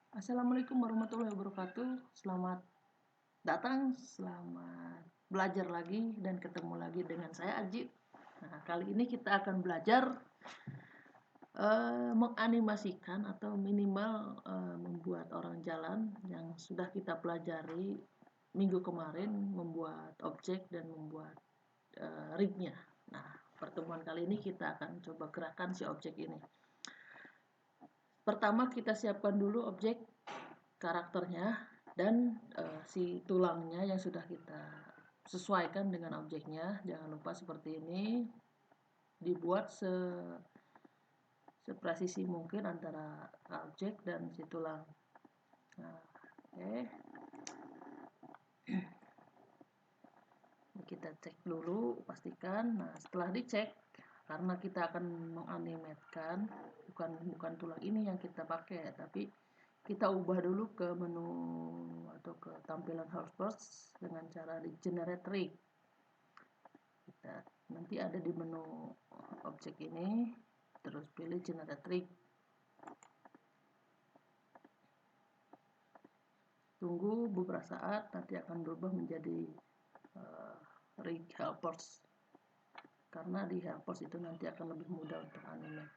Assalamualaikum warahmatullahi wabarakatuh. Selamat datang, selamat belajar lagi dan ketemu lagi dengan saya Aji. Nah, kali ini kita akan belajar menganimasikan atau minimal membuat orang jalan yang sudah kita pelajari minggu kemarin, membuat objek dan membuat rignya. Nah, pertemuan kali ini kita akan coba gerakan si objek ini. Pertama kita siapkan dulu objek karakternya dan si tulangnya yang sudah kita sesuaikan dengan objeknya. Jangan lupa seperti ini, dibuat sepresisi mungkin antara objek dan si tulang. Nah, oke. Kita cek dulu, pastikan. Nah, setelah dicek, karena kita akan menganimatkan, bukan tulang ini yang kita pakai, tapi kita ubah dulu ke menu atau ke tampilan Helpers dengan cara di generate rig. Kita nanti ada di menu objek ini, terus pilih generate rig. Tunggu beberapa saat, nanti akan berubah menjadi rig helpers. Karena di helpers itu nanti akan lebih mudah untuk animate.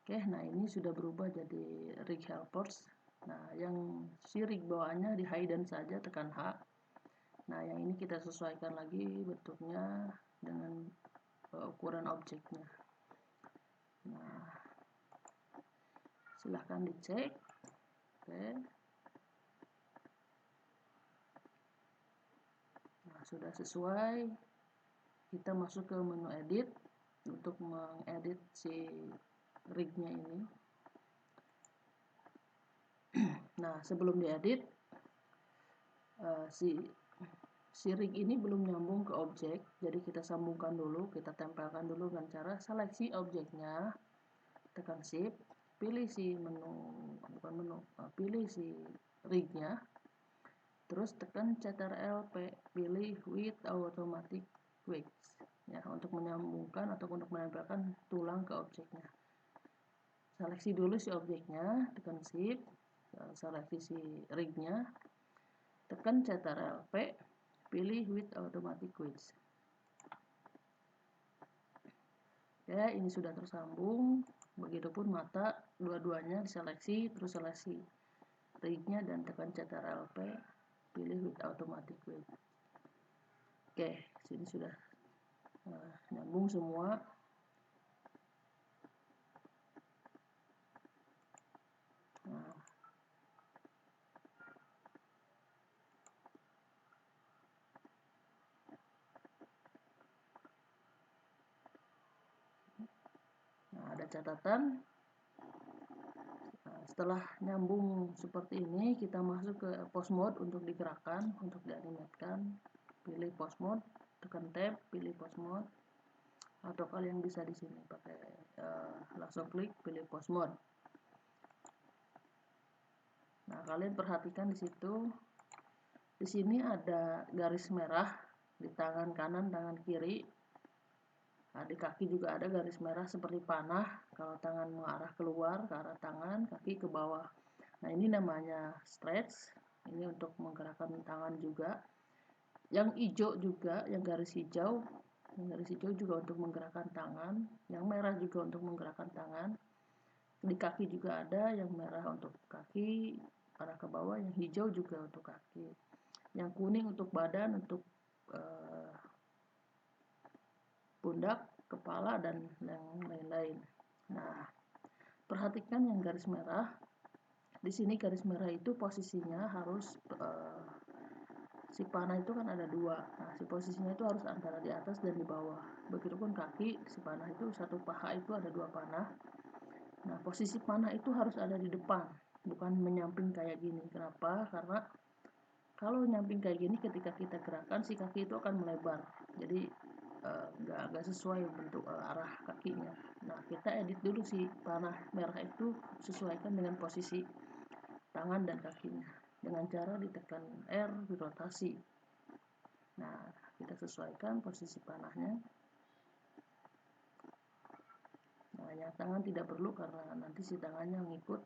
Oke, nah ini sudah berubah jadi rig helpers. Nah, yang si rig bawaannya di hidden saja, tekan H. Nah, yang ini kita sesuaikan lagi bentuknya dengan ukuran objeknya. Nah, silahkan dicek. Oke. Nah, sudah sesuai. Kita masuk ke menu edit untuk mengedit si rignya ini. Nah, sebelum diedit, si rig ini belum nyambung ke objek, jadi kita sambungkan dulu, kita tempelkan dulu dengan cara seleksi objeknya, tekan shift, pilih si pilih si rignya, terus tekan Ctrl P, pilih with automatic wedge ya, untuk menyambungkan atau untuk menempelkan tulang ke objeknya. Seleksi dulu si objeknya, tekan shift, seleksi si rignya, tekan Ctrl P, pilih with automatic wedge. Ya, ini sudah tersambung. Begitupun mata, dua-duanya diseleksi, terus seleksi rignya dan tekan Ctrl P, pilih with automatic wedge. Oke, sini sudah nyambung semua. Nah, ada catatan. Nah, setelah nyambung seperti ini, kita masuk ke pose mode untuk digerakkan, untuk dianimatkan. Pilih pose mode, tekan tab, pilih pose mode. Atau kalian bisa di sini pakai langsung klik, pilih pose mode. Nah, kalian perhatikan di situ. Di sini ada garis merah di tangan kanan, tangan kiri. Nah, di kaki juga ada garis merah seperti panah. Kalau tangan mengarah keluar ke arah tangan, kaki ke bawah. Nah, ini namanya stretch. Ini untuk menggerakkan tangan juga. Yang hijau juga, yang garis hijau juga untuk menggerakkan tangan. Yang merah juga untuk menggerakkan tangan. Di kaki juga ada yang merah untuk kaki arah ke bawah, yang hijau juga untuk kaki. Yang kuning untuk badan, untuk pundak, kepala, dan yang lain-lain. Nah, perhatikan yang garis merah. Di sini garis merah itu posisinya harus si panah itu kan ada dua. Nah, si posisinya itu harus antara di atas dan di bawah. Begitupun kaki, si panah itu satu paha itu ada dua panah. Nah, posisi panah itu harus ada di depan, bukan menyamping kayak gini. Kenapa? Karena kalau nyamping kayak gini, ketika kita gerakan si kaki itu akan melebar. Jadi nggak sesuai bentuk arah kakinya. Nah, kita edit dulu si panah merah itu sesuaikan dengan posisi tangan dan kakinya dengan cara ditekan R, dirotasi. Nah, kita sesuaikan posisi panahnya. Nah, Nah, yang tangan tidak perlu karena nanti si tangannya ngikut.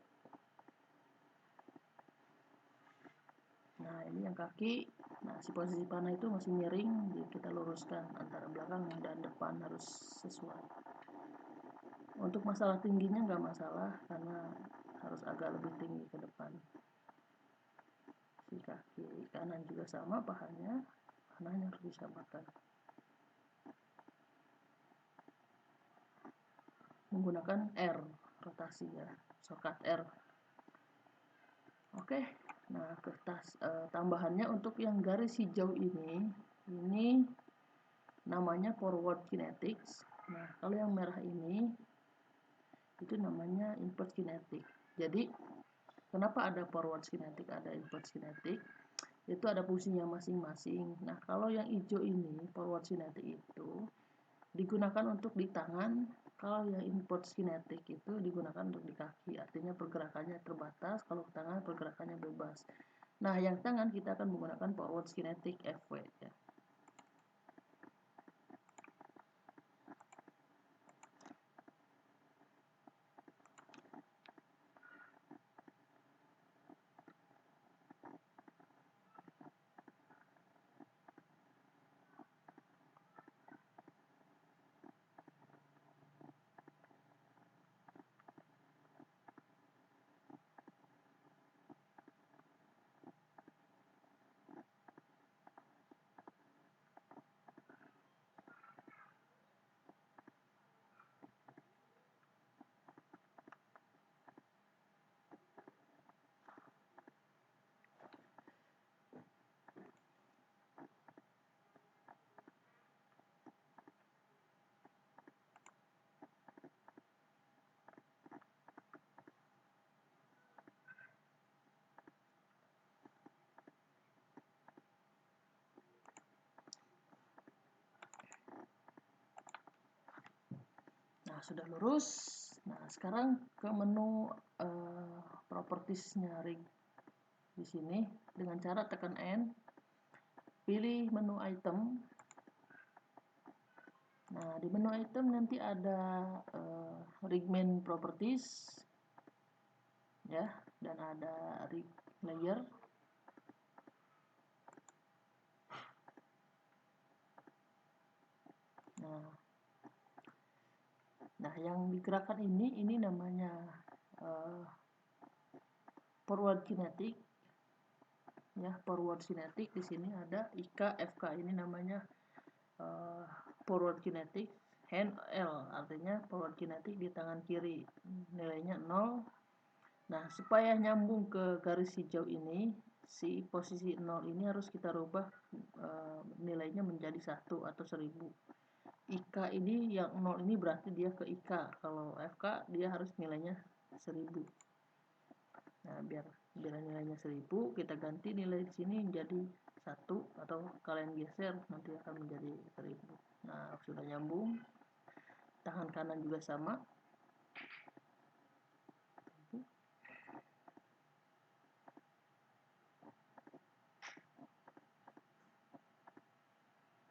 Nah, ini yang kaki. Nah, si posisi panah itu masih miring, jadi kita luruskan antara belakang dan depan harus sesuai. Untuk masalah tingginya nggak masalah karena harus agak lebih tinggi ke depan. Si kaki kanan juga sama pahanya harus disamakan. Menggunakan R rotasi ya, shortcut R. Oke. Nah, tambahannya untuk yang garis hijau ini namanya forward kinetics. Nah, kalau yang merah ini itu namanya inverse kinetic. Jadi, kenapa ada forward kinetic, ada inverse kinetic? Itu ada fungsinya masing-masing. Nah, kalau yang hijau ini forward kinetic itu digunakan untuk di tangan, kalau yang inverse kinetic itu digunakan untuk di kaki, artinya pergerakannya terbatas, kalau tangan pergerakannya bebas. Nah, yang tangan kita akan menggunakan forward kinetic FW ya. Nah, sudah lurus. Nah, sekarang ke menu propertiesnya rig di sini dengan cara tekan N, pilih menu item. Nah, di menu item nanti ada rig main properties ya, dan ada rig layer. Nah, yang digerakkan ini namanya forward kinetic ya, forward kinetic. Di sini ada IK FK, ini namanya forward kinetic. Hand L artinya forward kinetic di tangan kiri, nilainya 0. Nah, supaya nyambung ke garis hijau ini, si posisi 0 ini harus kita rubah nilainya menjadi 1 atau 1000. IK ini yang 0 ini berarti dia ke IK, kalau FK dia harus nilainya 1000. Nah, biar nilainya 1000, kita ganti nilai di sini menjadi 1 atau kalian geser nanti akan menjadi 1000. Nah, sudah nyambung. Tangan kanan juga sama.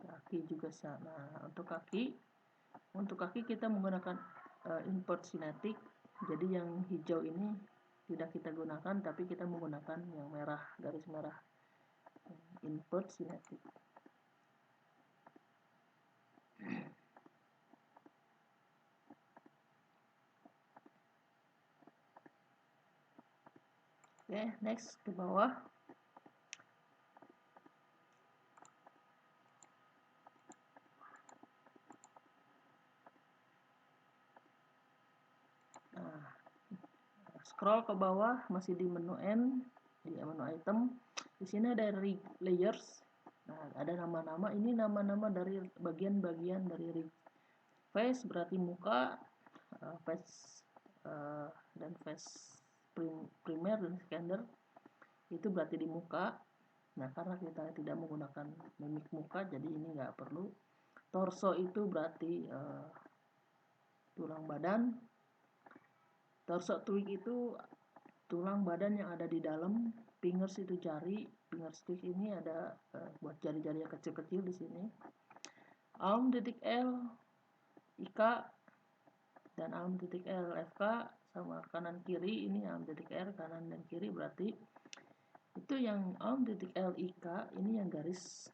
Kaki juga sama. Nah, untuk kaki kita menggunakan invert kinetic. Jadi yang hijau ini tidak kita gunakan, tapi kita menggunakan yang merah, garis merah, invert kinetic. Oke, next ke bawah. Nah, scroll ke bawah, masih di menu N, di menu item. Di sini ada rig layers. Nah, ada nama-nama. Ini nama-nama dari bagian-bagian dari rig. Face berarti muka, face dan face primer dan sekunder itu berarti di muka. Nah, karena kita tidak menggunakan mimik muka, jadi ini nggak perlu. Torso itu berarti tulang badan. Torso twig itu tulang badan yang ada di dalam. Fingers itu jari. Finger stick ini ada buat jari-jari yang kecil-kecil di sini. Arm titik L, IK. Dan alm titik L FK sama kanan kiri, ini alm titik R kanan dan kiri, berarti itu yang alm titik L IK ini yang garis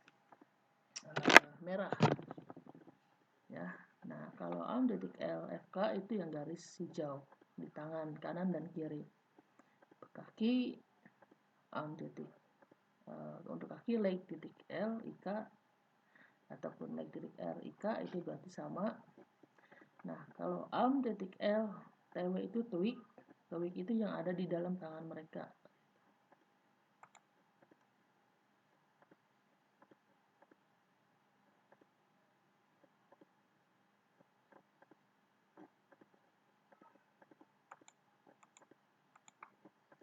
merah ya. Nah, kalau alm titik L FK itu yang garis hijau di tangan kanan dan kiri. Kaki alm titik untuk kaki leg titik L IK ataupun leg titik R IK itu berarti sama. Nah, kalau alm titik L TW itu tweak itu yang ada di dalam tangan mereka.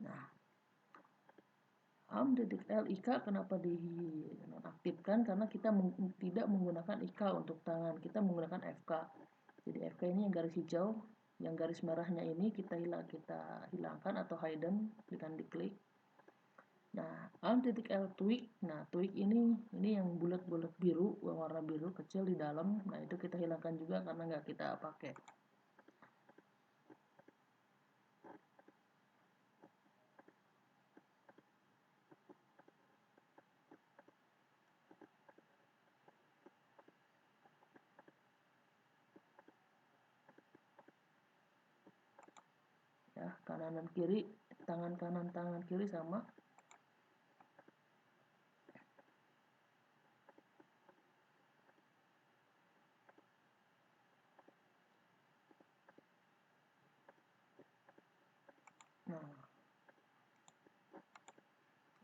Nah, alm titik L IK kenapa dinonaktifkan? Karena kita tidak menggunakan IK untuk tangan, kita menggunakan FK. Jadi FK ini yang garis hijau, yang garis merahnya ini kita hilangkan atau hidden dengan diklik. Nah, alm titik L tweak. Nah, tweak ini yang bulat-bulat biru, warna biru kecil di dalam. Nah, itu kita hilangkan juga karena nggak kita pakai. Ya, kanan dan kiri, tangan kanan tangan kiri sama. Nah,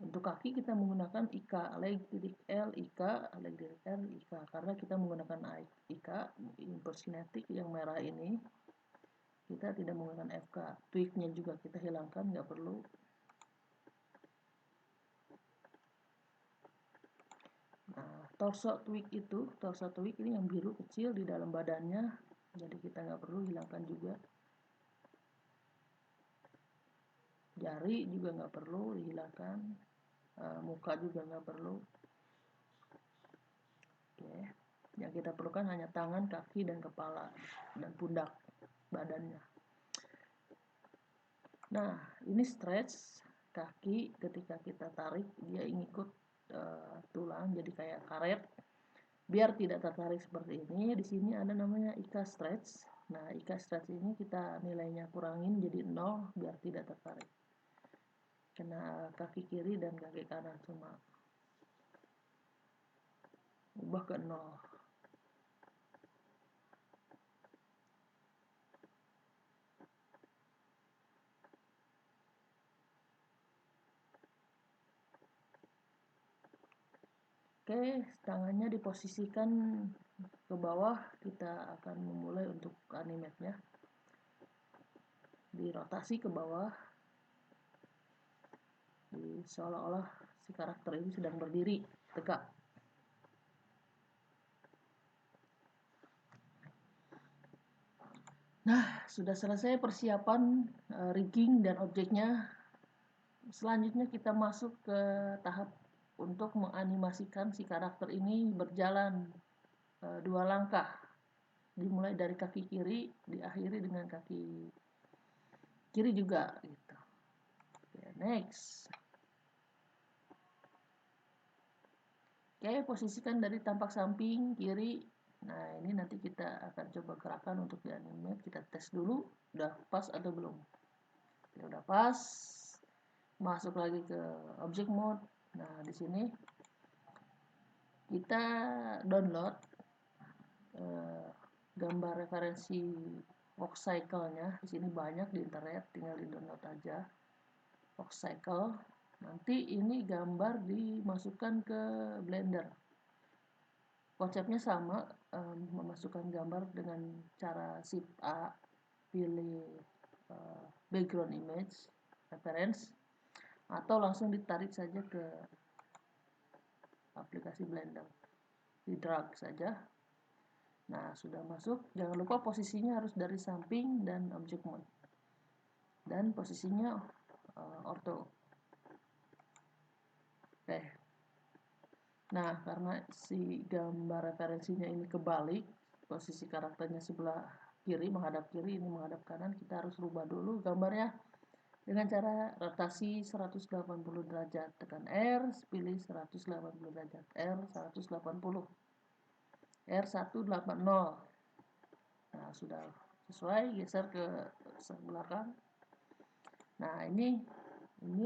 untuk kaki kita menggunakan IK, leg titik L IK, leg titik R IK, karena kita menggunakan IK impulse kinetik yang merah ini. Kita tidak menggunakan FK. Tweaknya juga kita hilangkan, nggak perlu. Nah, torso tweak ini yang biru kecil di dalam badannya, jadi kita nggak perlu hilangkan juga. Jari juga nggak perlu dihilangkan, muka juga nggak perlu. Oke, yang kita perlukan hanya tangan, kaki, dan kepala dan pundak badannya. Nah, ini stretch kaki, ketika kita tarik dia ngikut tulang jadi kayak karet. Biar tidak tertarik seperti ini, di sini ada namanya IK stretch. Nah, IK stretch ini kita nilainya kurangin jadi 0 biar tidak tertarik. Kena kaki kiri dan kaki kanan cuma ubah ke 0. Oke, tangannya diposisikan ke bawah, kita akan memulai untuk animate-nya. Dirotasi ke bawah, seolah-olah si karakter ini sedang berdiri tegak. Nah, sudah selesai persiapan rigging dan objeknya. Selanjutnya kita masuk ke tahap untuk menganimasikan si karakter ini berjalan 2 langkah. Dimulai dari kaki kiri, diakhiri dengan kaki kiri juga gitu. Oke, next. Oke, posisikan dari tampak samping kiri. Nah, ini nanti kita akan coba gerakan untuk dianimate. Kita tes dulu, udah pas atau belum. Ya, udah pas. Masuk lagi ke object mode. Nah, di sini kita download gambar referensi box cycle-nya. Di sini banyak di internet, tinggal di download aja box cycle. Nanti ini gambar dimasukkan ke Blender. Konsepnya sama, memasukkan gambar dengan cara Shift A, pilih background image, reference, atau langsung ditarik saja ke aplikasi Blender. Di drag saja. Nah, sudah masuk. Jangan lupa posisinya harus dari samping dan object mode. Dan posisinya ortho. Oke. Nah, karena si gambar referensinya ini kebalik, posisi karakternya sebelah kiri menghadap kiri, ini menghadap kanan, kita harus rubah dulu gambarnya dengan cara rotasi 180 derajat. Tekan R, pilih 180 derajat, R 180, R 180. Nah, sudah sesuai, geser ke belakang. Nah, ini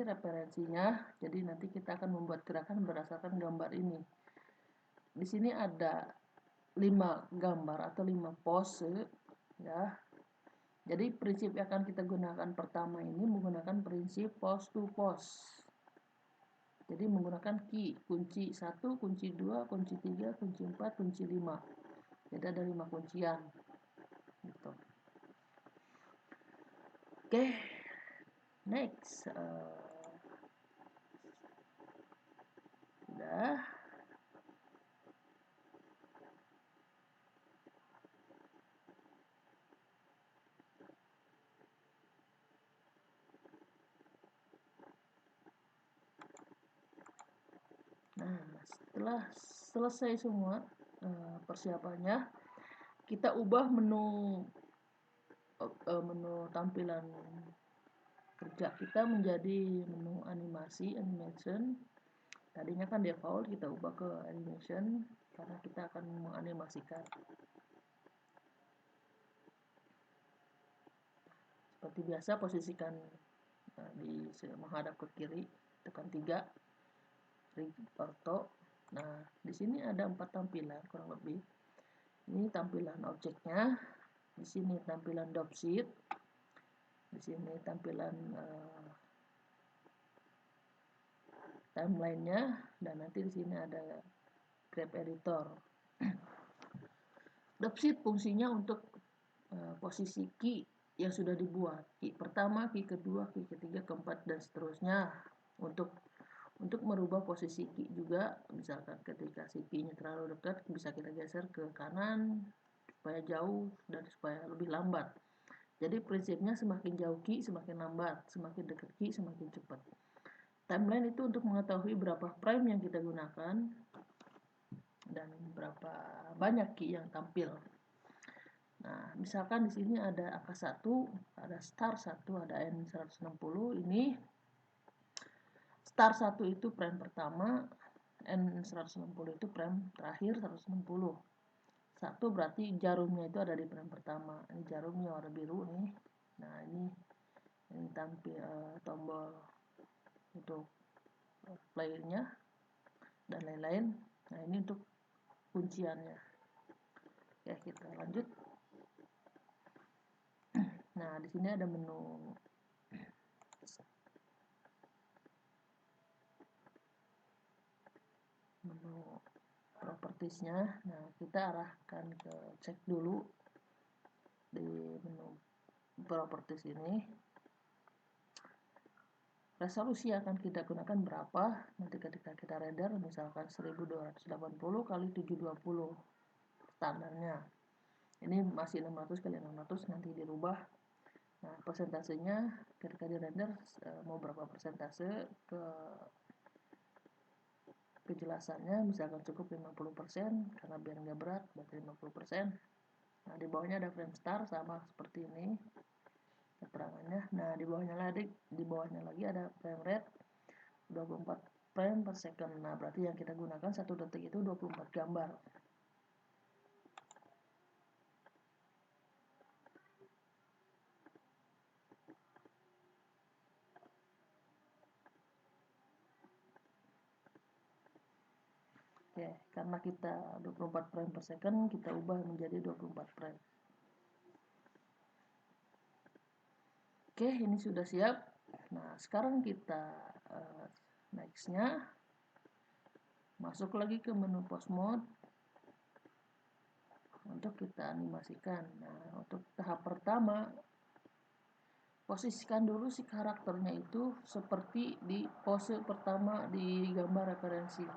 referensinya. Jadi nanti kita akan membuat gerakan berdasarkan gambar ini. Di sini ada 5 gambar atau 5 pose ya. Jadi prinsip yang akan kita gunakan pertama ini menggunakan prinsip pose to pose. Jadi menggunakan key, kunci 1, kunci 2, kunci 3, kunci 4, kunci 5. Jadi ada 5 kuncian. Gitu. Oke. Next. Udah. Nah, setelah selesai semua persiapannya, kita ubah menu tampilan kerja kita menjadi menu animation. Tadinya kan default, kita ubah ke animation karena kita akan menganimasikan. Seperti biasa, posisikan di menghadap ke kiri, tekan 3, orto. Nah, di sini ada 4 tampilan kurang lebih. Ini tampilan objeknya, di sini tampilan dropsheet, di sini tampilan timelinenya, dan nanti di sini ada graph editor. Dropsheet fungsinya untuk posisi key yang sudah dibuat, key pertama, key kedua, key ketiga, keempat, dan seterusnya. Untuk merubah posisi key juga, misalkan ketika si key-nya terlalu dekat, bisa kita geser ke kanan supaya jauh dan supaya lebih lambat. Jadi prinsipnya semakin jauh key semakin lambat, semakin dekat key semakin cepat. Timeline itu untuk mengetahui berapa frame yang kita gunakan dan berapa banyak key yang tampil. Nah, misalkan di sini ada angka 1, ada start 1, ada end 160. Ini start 1 itu frame pertama, end 160 itu frame terakhir 160. 1 berarti jarumnya itu ada di frame pertama. Ini jarumnya warna biru nih. Nah, ini tampil tombol untuk playnya dan lain-lain. Nah, ini untuk kunciannya. Ya, kita lanjut. Nah, di sini ada menu propertiesnya. Nah, kita arahkan ke cek dulu di menu properties ini. Resolusi akan kita gunakan berapa nanti ketika kita render, misalkan 1280 kali 720 standarnya. Ini masih 600 kali 600, nanti dirubah. Nah, persentasenya ketika di render mau berapa persentase ke kejelasannya, misalkan cukup 50% karena biar nggak berat, berarti 50%. Nah, di bawahnya ada frame start sama seperti ini keterangannya. Nah, di bawahnya lagi ada frame rate 24 frame per second. Nah, berarti yang kita gunakan 1 detik itu 24 gambar. Oke, karena kita 24 frame per second, kita ubah menjadi 24 frame. Oke, ini sudah siap. Nah, sekarang kita nextnya masuk lagi ke menu pose mode untuk kita animasikan. Nah, untuk tahap pertama, posisikan dulu si karakternya itu seperti di pose pertama di gambar referensi.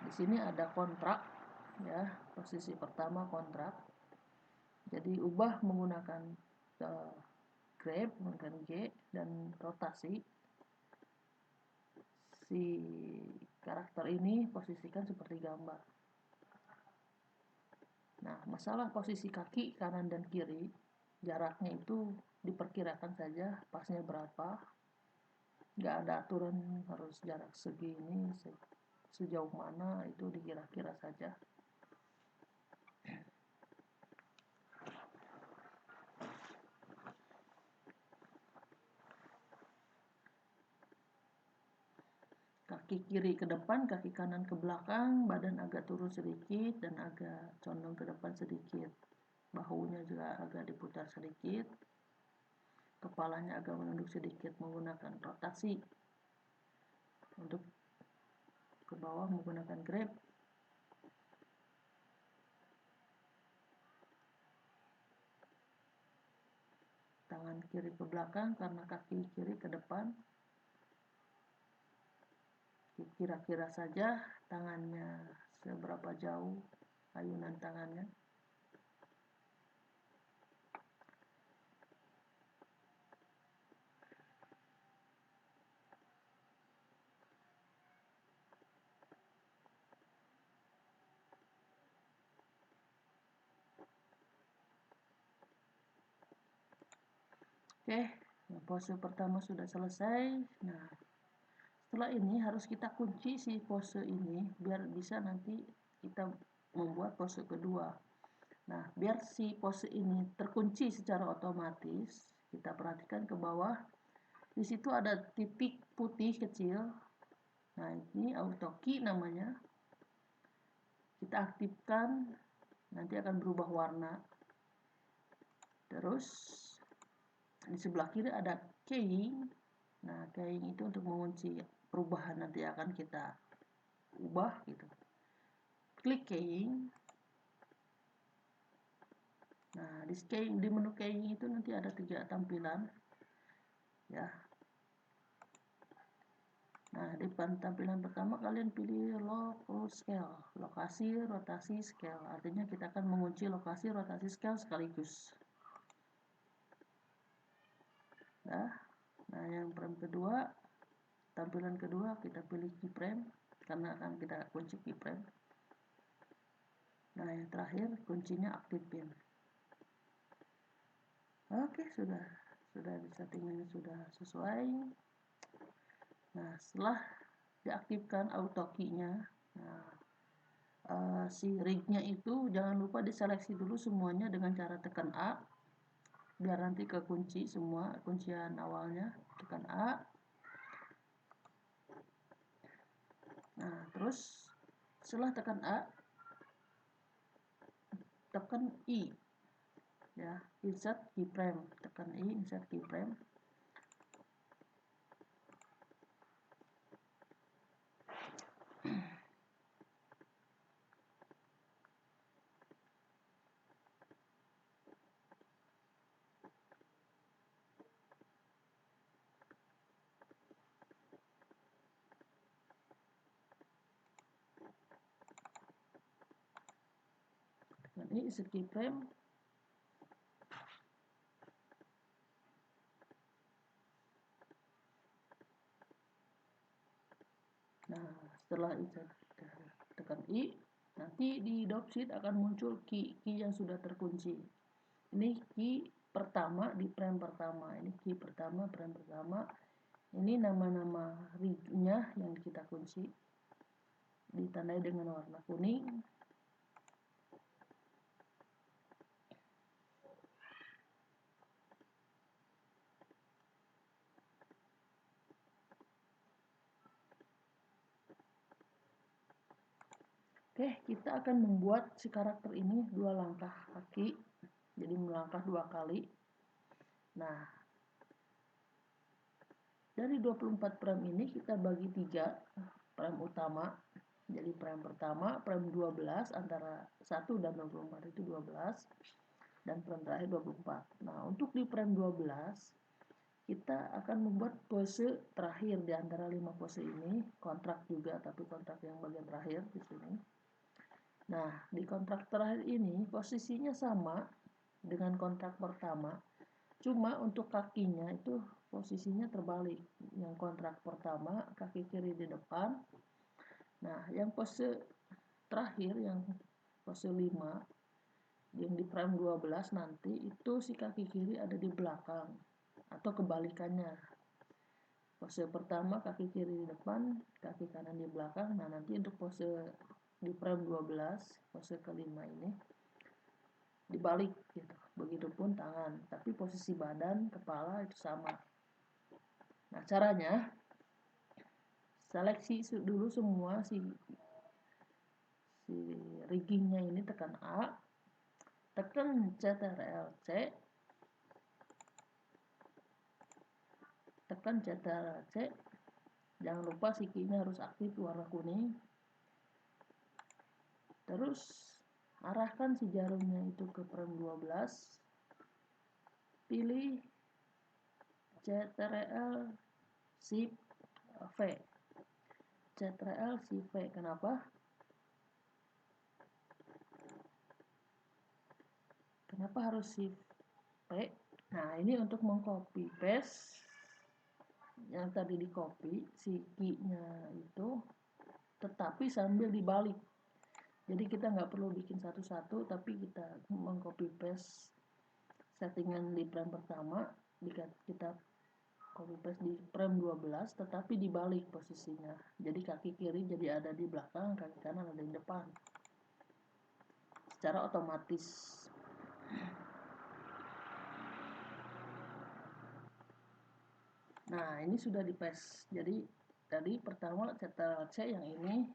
Di sini ada kontrak, ya, posisi pertama kontrak. Jadi ubah menggunakan grab, menggunakan G, dan rotasi. Si karakter ini posisikan seperti gambar. Nah, masalah posisi kaki kanan dan kiri, jaraknya itu diperkirakan saja pasnya berapa. Nggak ada aturan harus jarak segini, sejauh mana, itu dikira-kira saja. Kaki kiri ke depan, kaki kanan ke belakang, badan agak turun sedikit dan agak condong ke depan sedikit. Bahunya juga agak diputar sedikit. Kepalanya agak menunduk sedikit menggunakan rotasi. Untuk ke bawah menggunakan grab. Tangan kiri ke belakang karena kaki kiri ke depan. Kira-kira saja tangannya seberapa jauh ayunan tangannya. Oke, pose pertama sudah selesai. Nah, setelah ini harus kita kunci si pose ini biar bisa nanti kita membuat pose kedua. Nah, biar si pose ini terkunci secara otomatis, kita perhatikan ke bawah. Di situ ada titik putih kecil. Nah, ini auto key namanya. Kita aktifkan, nanti akan berubah warna. Terus di sebelah kiri ada keying. Nah, keying itu untuk mengunci perubahan nanti akan kita ubah gitu. Klik keying. Nah, di menu keying itu nanti ada 3 tampilan. Ya. Nah, di tampilan pertama kalian pilih local scale, lokasi, rotasi, scale. Artinya kita akan mengunci lokasi, rotasi, scale sekaligus. Nah, yang frame kedua, tampilan kedua kita pilih keyframe karena akan kita kunci keyframe. Nah, yang terakhir kuncinya aktifin. Oke, sudah settingannya sudah sesuai. Nah, setelah diaktifkan auto key-nya, nah, si rig-nya itu jangan lupa diseleksi dulu semuanya dengan cara tekan A biar nanti kekunci semua kuncian awalnya. Tekan A. Nah, terus setelah tekan A, tekan I ya, insert keyframe. Tekan I, insert keyframe. Tekan I, insert keyframe. Nah, setelah insert tekan I, nanti di dropsheet akan muncul key yang sudah terkunci. Ini key pertama di frame pertama. Ini key pertama, frame pertama. Ini nama-nama rig-nya yang kita kunci. Ditandai dengan warna kuning. Oke, kita akan membuat si karakter ini 2 langkah kaki. Jadi melangkah 2 kali. Nah, dari 24 frame ini kita bagi 3 frame utama. Jadi frame pertama, frame 12 antara 1 dan 24 itu 12 dan frame terakhir 24. Nah, untuk di frame 12 kita akan membuat pose terakhir di antara 5 pose ini, kontrak juga tapi kontrak yang bagian terakhir di sini. Nah, di kontrak terakhir ini posisinya sama dengan kontrak pertama, cuma untuk kakinya itu posisinya terbalik. Yang kontrak pertama kaki kiri di depan. Nah, yang pose terakhir yang pose 5 yang di frame 12 nanti itu si kaki kiri ada di belakang atau kebalikannya. Pose pertama kaki kiri di depan, kaki kanan di belakang. Nah, nanti untuk pose di frame 12, pose kelima ini dibalik gitu. Begitupun tangan, tapi posisi badan, kepala itu sama. Nah, caranya seleksi dulu semua si riggingnya ini, tekan A, tekan Ctrl C, tekan Ctrl C. Jangan lupa si key-nya harus aktif warna kuning. Terus arahkan si jarumnya itu ke frame 12. Pilih Ctrl Shift V. Ctrl Shift V. Kenapa? Kenapa harus Shift V? Nah, ini untuk mengcopy paste yang tadi di copy si key-nya itu, tetapi sambil dibalik. Jadi kita nggak perlu bikin satu-satu, tapi kita mengcopy paste settingan di frame pertama, kita copy paste di frame 12, tetapi dibalik posisinya. Jadi kaki kiri jadi ada di belakang, kaki kanan ada di depan. Secara otomatis. Nah, ini sudah di paste. Jadi tadi pertama Ctrl C yang ini,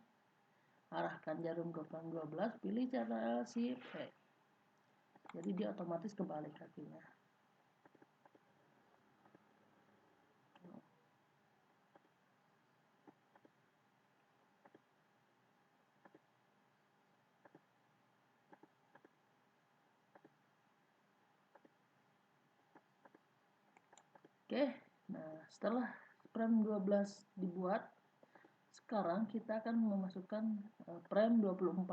arahkan jarum ke frame 12, pilih Ctrl Shift V. Jadi dia otomatis kebalik kakinya. Oke, nah setelah frame 12 dibuat, sekarang kita akan memasukkan frame 24.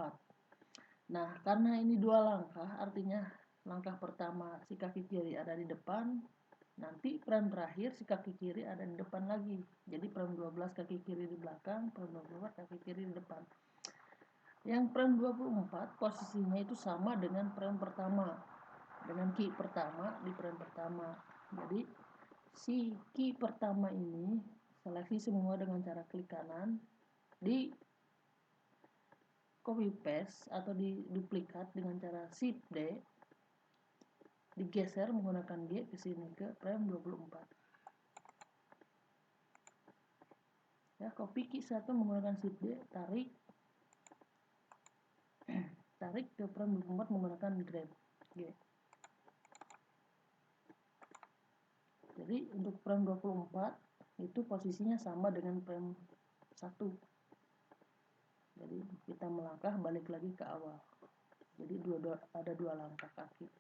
Nah, karena ini dua langkah, artinya langkah pertama si kaki kiri ada di depan, nanti frame terakhir si kaki kiri ada di depan lagi. Jadi frame 12 kaki kiri di belakang, frame 24 kaki kiri di depan. Yang frame 24 posisinya itu sama dengan frame pertama, dengan key pertama di frame pertama. Jadi si key pertama ini seleksi semua dengan cara klik kanan, di copy paste atau di duplikat dengan cara Shift D, digeser menggunakan G ke sini ke frame 24. Ya, copy key satu menggunakan Shift D, tarik ke frame 24 menggunakan Grab G. Jadi untuk frame 24 itu posisinya sama dengan frame 1. Jadi kita melangkah balik lagi ke awal. Jadi ada dua langkah kaki.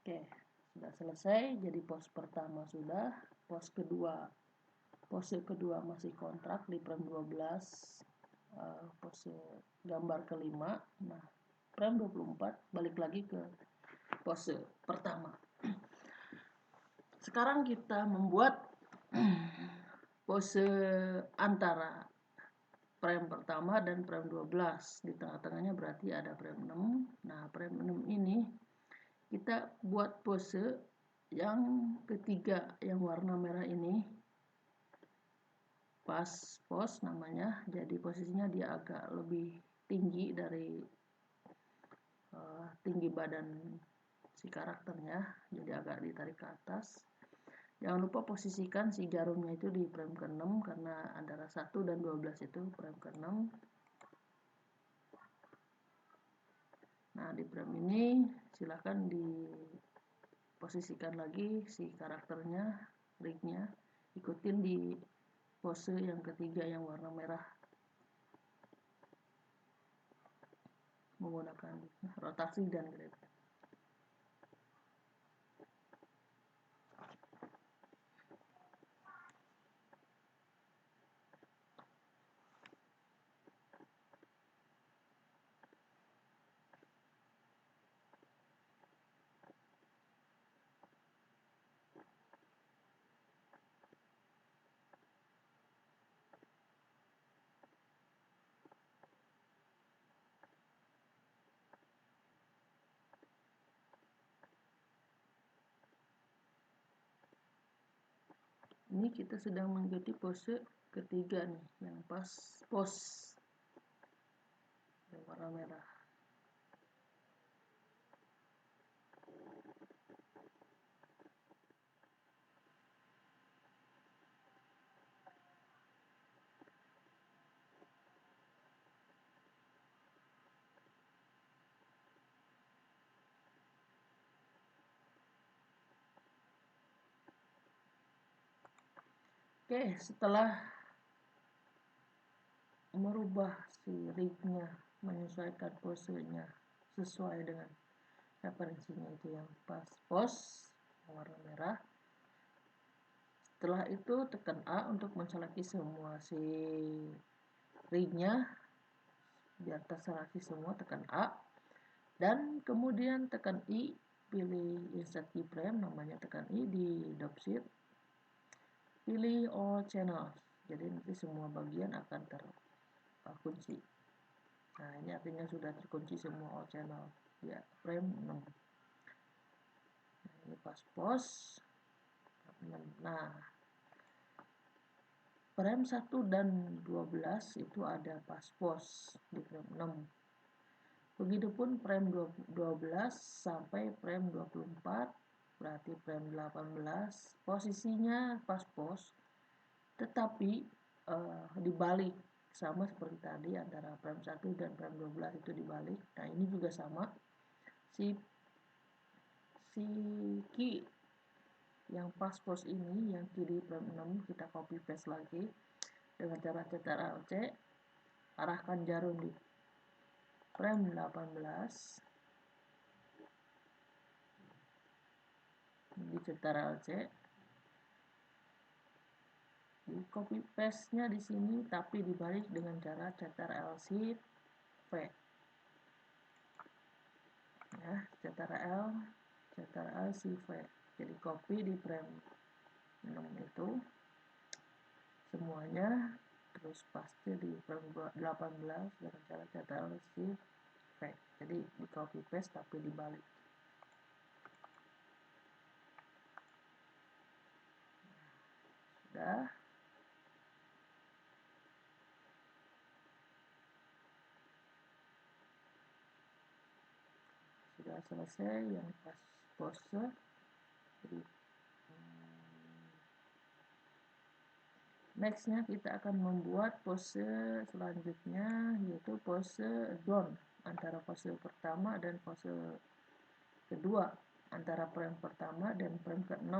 Oke, sudah selesai. Jadi pose pertama sudah, pose kedua masih kontrak di frame 12, pose gambar kelima. Nah, frame 24 balik lagi ke pose pertama. Sekarang kita membuat pose antara frame pertama dan frame 12. Di tengah-tengahnya berarti ada frame 6. Nah, frame 6 ini kita buat pose yang ketiga yang warna merah ini, pas pose namanya. Jadi posisinya dia agak lebih tinggi dari tinggi badan si karakternya, jadi agak ditarik ke atas. Jangan lupa posisikan si jarumnya itu di frame ke-6 karena antara 1 dan 12 itu frame ke-6. Nah, di frame ini silahkan diposisikan lagi si karakternya, rignya, ikutin di pose yang ketiga yang warna merah menggunakan rotasi dan grab. Ini kita sedang mengikuti pose ketiga nih, yang pas pose yang warna merah. Oke, setelah merubah si rignya, menyesuaikan posenya sesuai dengan referensinya itu yang pas pos warna merah. Setelah itu tekan A untuk menseleksi semua si rignya, biar terselektif semua, tekan A, dan kemudian tekan I, pilih insert keyframe, namanya tekan I di dropsheet, pilih all channels, jadi nanti semua bagian akan terkunci. Nah, ini artinya sudah terkunci semua all channel ya, frame 6. Nah, ini pas pos 6. Nah, frame 1 dan 12 itu ada pas pos di frame 6. Begitupun frame 12 sampai frame 24, berarti frame 18 posisinya pas pos, tetapi dibalik, sama seperti tadi antara frame 1 dan frame 12 itu dibalik. Nah, ini juga sama, si key yang pas pos ini, yang kiri frame 6, kita copy paste lagi dengan cara Ctrl Alt C, arahkan jarum di frame 18, di Ctrl Alt C, di copy paste nya di sini tapi dibalik dengan cara Ctrl Shift V ya, Ctrl Shift V, jadi copy di frame 6 itu semuanya, terus paste di frame 18 dengan cara Ctrl Shift V, jadi di copy paste tapi dibalik. Sudah selesai yang pas pose. Jadi nextnya kita akan membuat pose selanjutnya, yaitu pose down antara pose pertama dan pose kedua, antara frame pertama dan frame ke-6.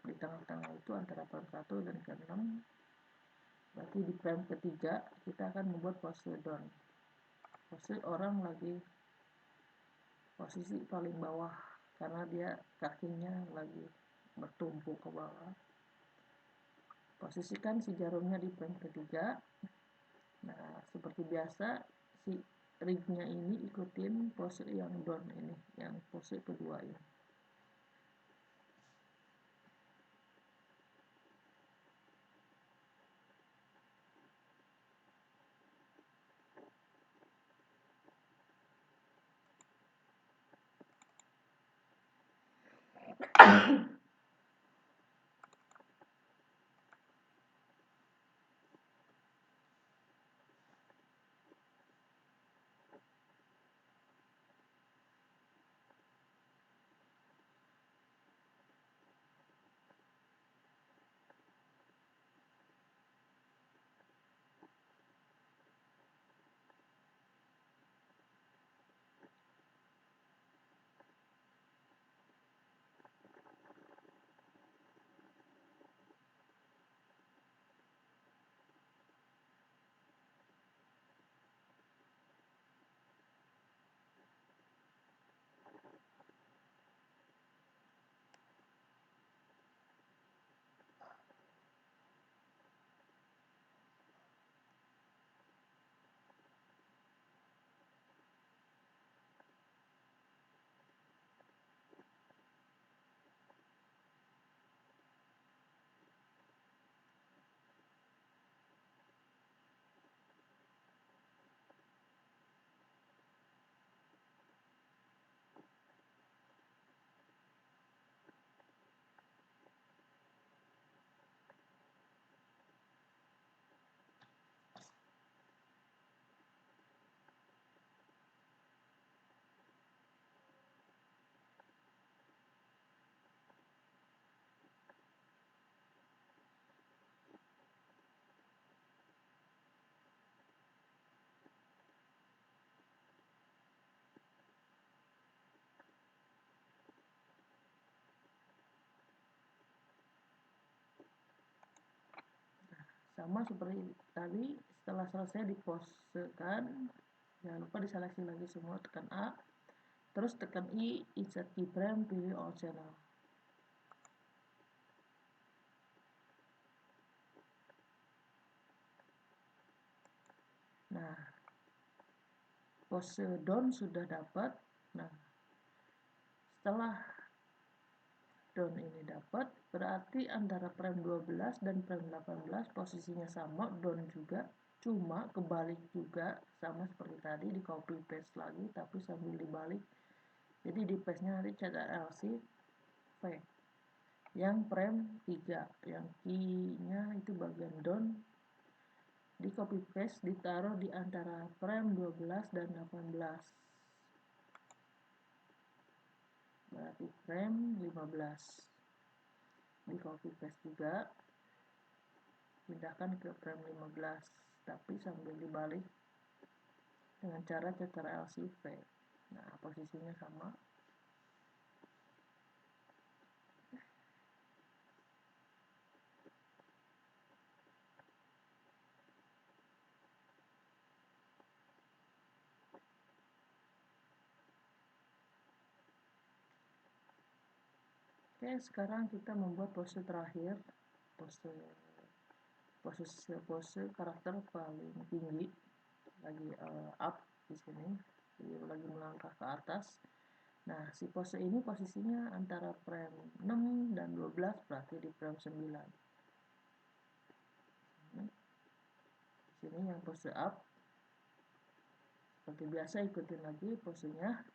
Di tengah-tengah itu antara frame 1 dan ke-6, berarti di frame ketiga kita akan membuat pose down, pose orang lagi posisi paling bawah karena dia kakinya lagi bertumpu ke bawah. Posisikan si jarumnya di frame ketiga. Nah, seperti biasa si rignya ini ikutin pose yang down ini, yang pose kedua ini. sama seperti tadi, setelah selesai diposekan, jangan lupa diseleksi lagi semua, tekan A, terus tekan I, insert keyframe, pilih all channel. Nah, pose down sudah dapat. Nah, setelah down ini dapat, berarti antara frame 12 dan frame 18 posisinya sama, down juga, cuma kebalik juga, sama seperti tadi, di copy paste lagi tapi sambil dibalik. Jadi di paste nya nanti Ctrl+C V yang frame 3, yang key nya itu bagian down, di copy paste ditaruh di antara frame 12 dan 18, berarti frame 15, di copy paste juga, pindahkan ke frame 15 tapi sambil dibalik dengan cara Ctrl+C V. Nah, posisinya sama. Oke, sekarang kita membuat pose terakhir, pose karakter paling tinggi, lagi up di sini, jadi lagi melangkah ke atas. Nah, si pose ini posisinya antara frame 6 dan 12, berarti di frame 9. Di sini yang pose up. Seperti biasa ikutin lagi posenya.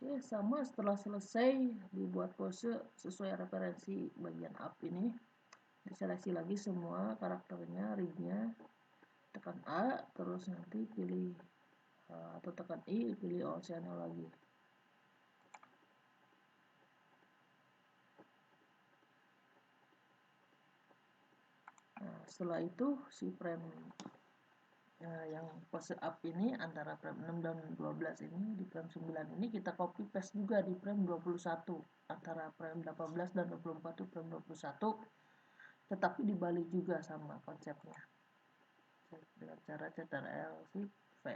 Oke, sama setelah selesai dibuat pose sesuai referensi bagian up ini, diseleksi lagi semua karakternya, rignya, tekan A, terus nanti pilih atau tekan I, pilih all channel lagi. Nah, setelah itu si frame yang pose up ini antara frame 6 dan 12 ini, di frame 9 ini kita copy paste juga di frame 21, antara frame 18 dan 24 itu frame 21, tetapi dibalik juga sama konsepnya dengan cara Ctrl+C V.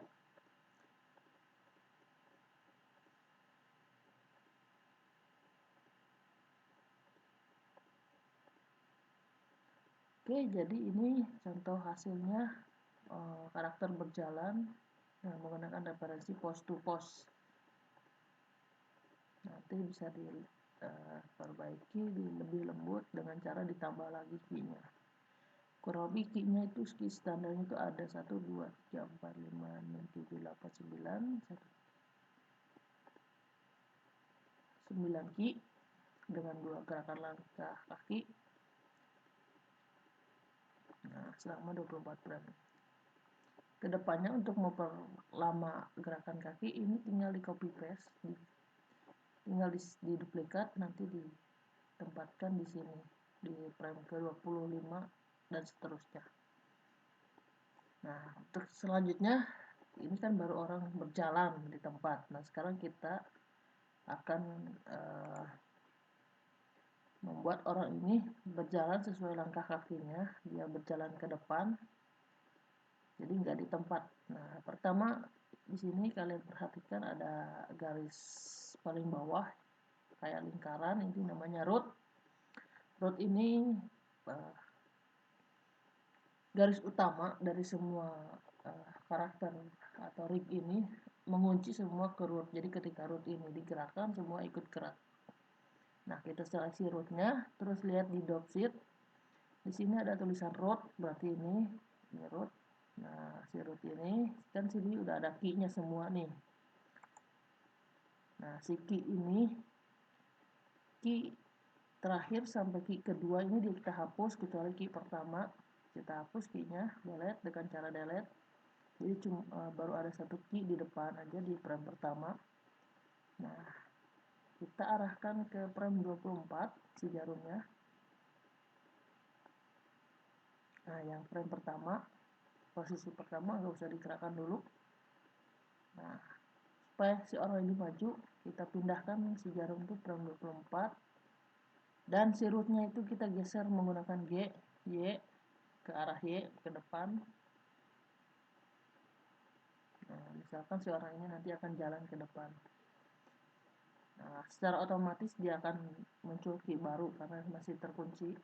Oke, jadi ini contoh hasilnya, karakter berjalan menggunakan referensi pose to pose. Nanti bisa diperbaiki, lebih lembut dengan cara ditambah lagi key-nya. Kurang lebih key-nya itu key standarnya itu ada 1, 2, 3, 4, 5, 6, 7, 8, 9 key dengan 2 gerakan langkah kaki. Nah, selama 24 bulan. Kedepannya untuk memperlama gerakan kaki ini tinggal di copy paste, tinggal di duplikat, nanti ditempatkan di sini di frame ke 25 dan seterusnya. Nah, untuk selanjutnya ini kan baru orang berjalan di tempat. Nah, sekarang kita akan membuat orang ini berjalan sesuai langkah kakinya. Dia berjalan ke depan, jadi nggak di tempat. Nah, pertama di sini kalian perhatikan ada garis paling bawah kayak lingkaran, ini namanya root. Root ini garis utama dari semua karakter atau rig ini, mengunci semua ke root. Jadi ketika root ini digerakkan, semua ikut gerak. Nah, kita seleksi rootnya, terus lihat di dropsheet. Di sini ada tulisan root, berarti ini root. Nah, si root ini kan sini udah ada key-nya semua nih. Nah, si key ini, key terakhir sampai key kedua ini kita hapus, kecuali key pertama. Kita hapus key-nya, delete dengan cara delete. Jadi baru ada satu key di depan aja di frame pertama. Nah, kita arahkan ke frame 24 si jarumnya. Nah, yang frame pertama, posisi pertama nggak usah digerakkan dulu. Nah, supaya si orang ini maju, kita pindahkan si jarum itu frame 24, dan si rootnya itu kita geser menggunakan Y ke arah Y ke depan. Nah, misalkan si orang ini nanti akan jalan ke depan. Nah, secara otomatis dia akan muncul key baru karena masih terkunci,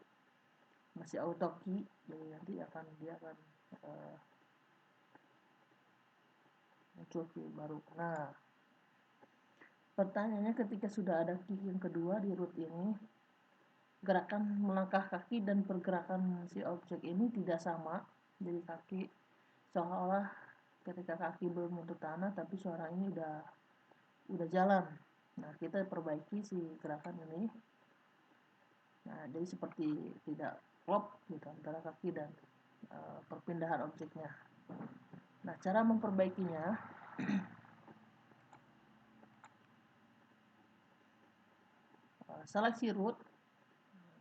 masih auto key. Jadi nanti dia akan muncul key baru. Nah, pertanyaannya ketika sudah ada key yang kedua di root ini, gerakan melangkah kaki dan pergerakan si objek ini tidak sama. Jadi kaki seolah-olah ketika kaki belum menyentuh tanah, tapi suara ini udah jalan. Nah, kita perbaiki si gerakan ini. Nah, jadi seperti tidak klop gitu antara kaki dan perpindahan objeknya. Nah, cara memperbaikinya seleksi root,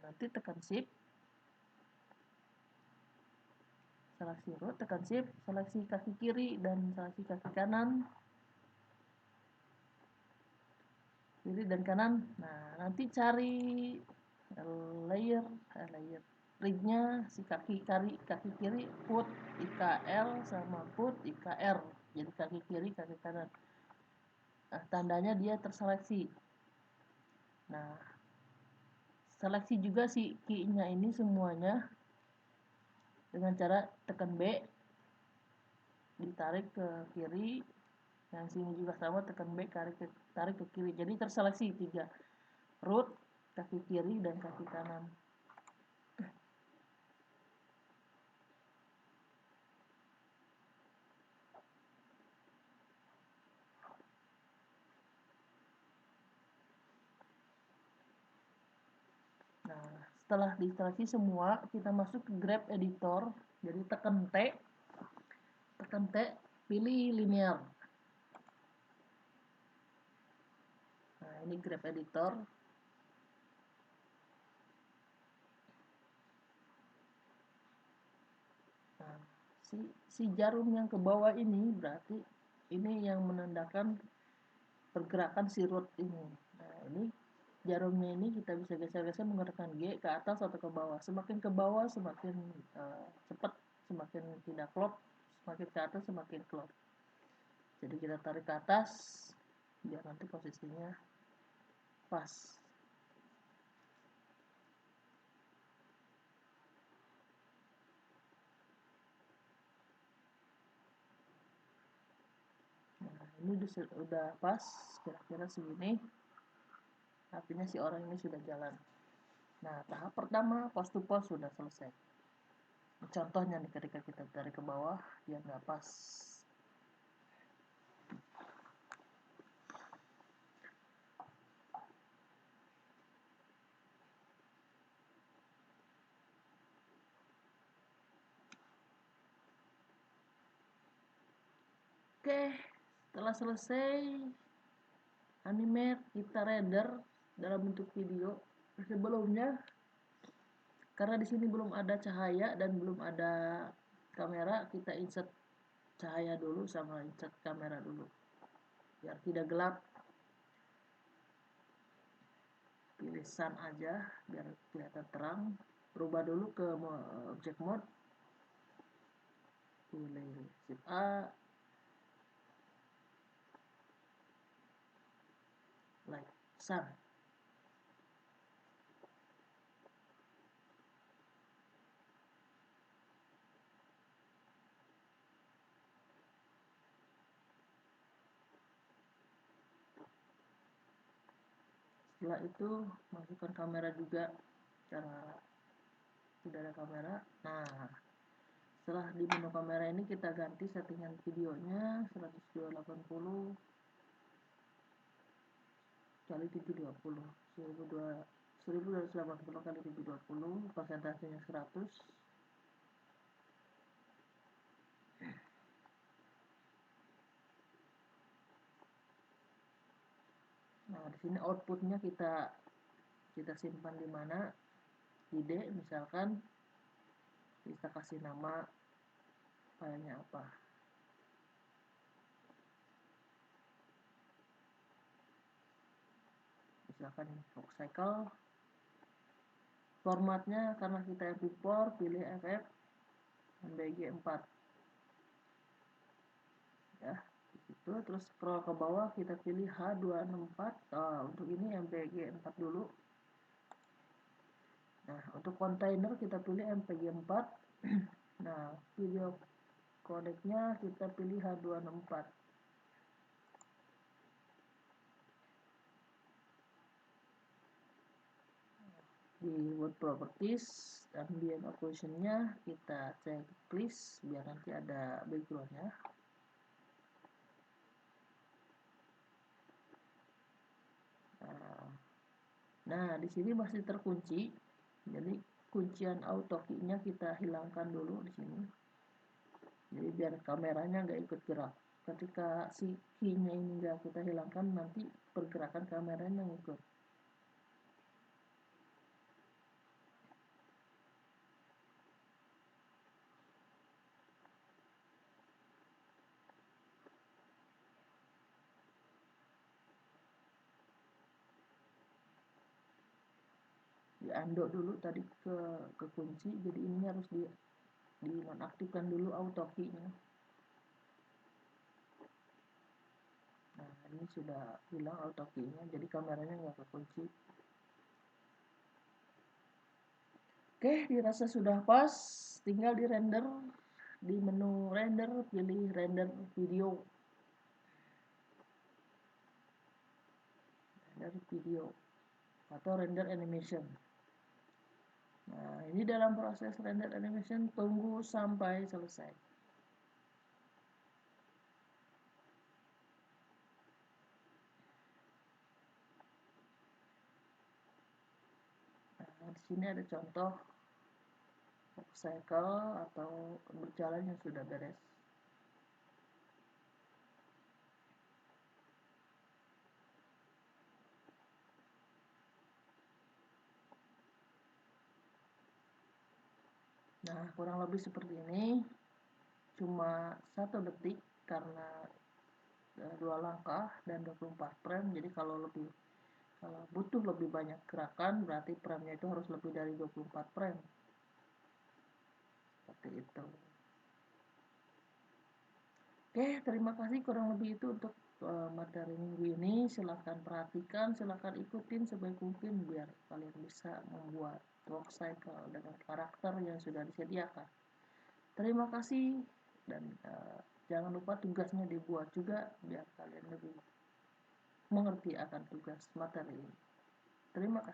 nanti tekan shift, seleksi root, tekan shift, seleksi kaki kiri dan seleksi kaki kanan, kiri dan kanan. Nah, nanti cari layer rignya si kaki kiri put IKL sama put IKR, jadi kaki kiri kaki kanan. Nah, tandanya dia terseleksi. Nah, seleksi juga si key-nya ini semuanya dengan cara tekan B, ditarik ke kiri. Yang sini juga sama, tekan B, tarik ke kiri. Jadi terseleksi 3, root, kaki kiri dan kaki kanan. Nah, setelah diseleksi semua, kita masuk ke grab editor. Jadi tekan T, pilih linear. Nah, ini grab editor. Nah, si jarum yang ke bawah ini berarti ini yang menandakan pergerakan si root ini. Nah, ini jarumnya ini kita bisa geser-geser menggunakan G ke atas atau ke bawah. Semakin ke bawah semakin cepat, semakin tidak klop, semakin ke atas semakin klop. Jadi kita tarik ke atas biar nanti posisinya pas. Nah, ini udah pas, kira-kira segini. Artinya si orang ini sudah jalan. Nah, tahap pertama pose to pose sudah selesai. Contohnya nih, ketika kita tarik ke bawah dia nggak pas. Oke, setelah selesai animate, kita render dalam bentuk video. Sebelumnya, karena di sini belum ada cahaya dan belum ada kamera, kita insert cahaya dulu sama insert kamera dulu biar tidak gelap. Pilih sun aja biar kelihatan terang. Rubah dulu ke object mode, pilih shift A, like sun. Setelah itu masukkan kamera juga karena tidak ada kamera. Nah, setelah di menu kamera ini kita ganti settingan videonya 1280 kali 720, 1280 kali 720, persentasenya 100. Nah, di sini outputnya kita simpan di mana, ide misalkan, kita kasih nama filenya apa. Misalkan Voxcycle. Formatnya karena kita MP4, pilih FF MBG 4. Ya, itu terus scroll ke bawah, kita pilih H264. Untuk ini MPG 4 dulu. Nah, untuk kontainer kita pilih MPG 4. Nah, video codecnya kita pilih H264. Di word properties, ambient occlusion-nya kita cek please biar nanti ada background-nya. Nah, di sini masih terkunci. Jadi kuncian auto key-nya kita hilangkan dulu di sini. Jadi biar kameranya nggak ikut gerak. Ketika si key-nya ini nggak kita hilangkan, nanti pergerakan kameranya ngikut. Di undo dulu tadi ke kunci, jadi ini harus di nonaktifkan dulu auto key-nya. Nah, ini sudah hilang auto key-nya, jadi kameranya nggak kekunci. Oke, dirasa sudah pas, tinggal di render. Di menu render, pilih render video. Render video atau render animation. Nah, ini dalam proses render animation, tunggu sampai selesai. Nah, di sini ada contoh cycle atau berjalan yang sudah beres. Nah, kurang lebih seperti ini. Cuma 1 detik karena 2 langkah dan 24 frame. Jadi kalau butuh lebih banyak gerakan, berarti frame-nya itu harus lebih dari 24 frame. Seperti itu. Oke, terima kasih, kurang lebih itu untuk materi minggu ini. Silahkan perhatikan, silahkan ikutin sebaik mungkin biar kalian bisa membuat Voxcycle dengan karakter yang sudah disediakan. Terima kasih, dan jangan lupa tugasnya dibuat juga biar kalian lebih mengerti akan tugas materi ini. Terima kasih.